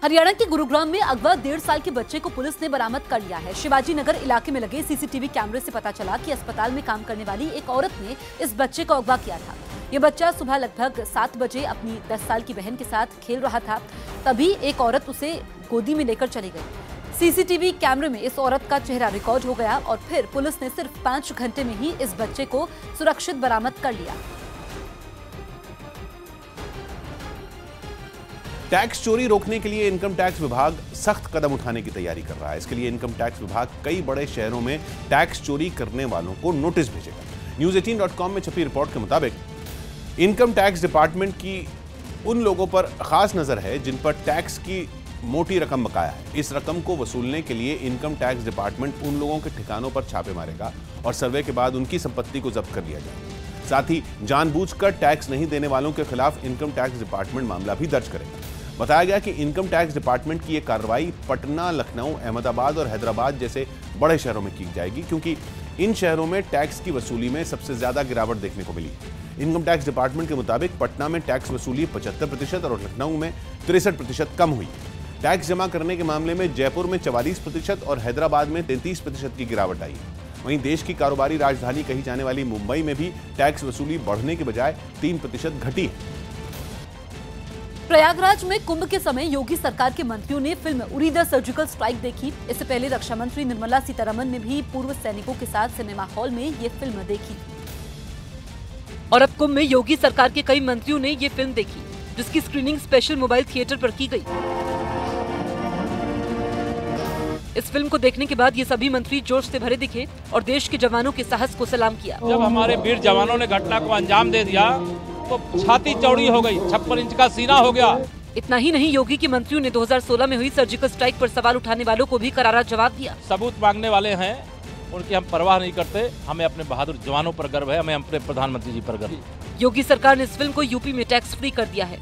हरियाणा के गुरुग्राम में अगवा 1.5 साल के बच्चे को पुलिस ने बरामद कर लिया है। शिवाजी नगर इलाके में लगे सीसीटीवी कैमरे से पता चला कि अस्पताल में काम करने वाली एक औरत ने इस बच्चे को अगवा किया था। ये बच्चा सुबह लगभग 7 बजे अपनी 10 साल की बहन के साथ खेल रहा था, तभी एक औरत उसे गोदी में लेकर चली गई। सीसीटीवी कैमरे में इस औरत का चेहरा रिकॉर्ड हो गया और फिर पुलिस ने सिर्फ 5 घंटे में ही इस बच्चे को सुरक्षित बरामद कर लिया। टैक्स चोरी रोकने के लिए इनकम टैक्स विभाग सख्त कदम उठाने की तैयारी कर रहा है। इसके लिए इनकम टैक्स विभाग कई बड़े शहरों में टैक्स चोरी करने वालों को नोटिस भेजेगा। News18.com में छपी रिपोर्ट के मुताबिक इनकम टैक्स डिपार्टमेंट की उन लोगों पर खास नजर है जिन पर टैक्स की मोटी रकम बकाया है। इस रकम को वसूलने के लिए इनकम टैक्स डिपार्टमेंट उन लोगों के ठिकानों पर छापे मारेगा और सर्वे के बाद उनकी संपत्ति को जब्त कर लिया जाएगा। साथ ही जानबूझकर टैक्स नहीं देने वालों के खिलाफ इनकम टैक्स डिपार्टमेंट मामला भी दर्ज करेगा। बताया गया कि इनकम टैक्स डिपार्टमेंट की यह कार्रवाई पटना, लखनऊ, अहमदाबाद और हैदराबाद जैसे बड़े शहरों में की जाएगी, क्योंकि इन शहरों में टैक्स की वसूली में सबसे ज्यादा गिरावट देखने को मिली। इनकम टैक्स डिपार्टमेंट के मुताबिक पटना में टैक्स वसूली 75% और लखनऊ में 63% कम हुई। टैक्स जमा करने के मामले में जयपुर में 44% और हैदराबाद में 33% की गिरावट आई। वहीं देश की कारोबारी राजधानी कही जाने वाली मुंबई में भी टैक्स वसूली बढ़ने के बजाय 3% घटी है। प्रयागराज में कुंभ के समय योगी सरकार के मंत्रियों ने film Uri the surgical strike देखी। इससे पहले रक्षा मंत्री निर्मला सीतारमण ने भी पूर्व सैनिकों के साथ सिनेमा हॉल में ये फिल्म देखी और अब कुंभ में योगी सरकार के कई मंत्रियों ने ये फिल्म देखी, जिसकी स्क्रीनिंग स्पेशल मोबाइल थिएटर पर की गई। इस फिल्म को देखने के बाद ये सभी मंत्री जोश से भरे दिखे और देश के जवानों के साहस को सलाम किया। जब हमारे वीर जवानों ने घटना को अंजाम दे दिया तो छाती चौड़ी हो गई, 56 इंच का सीना हो गया। इतना ही नहीं, योगी के मंत्रियों ने 2016 में हुई सर्जिकल स्ट्राइक पर सवाल उठाने वालों को भी करारा जवाब दिया। सबूत मांगने वाले हैं, उनकी हम परवाह नहीं करते। हमें अपने बहादुर जवानों पर गर्व है, हमें अपने प्रधानमंत्री जी पर गर्व है। योगी सरकार ने इस फिल्म को यूपी में टैक्स फ्री कर दिया है।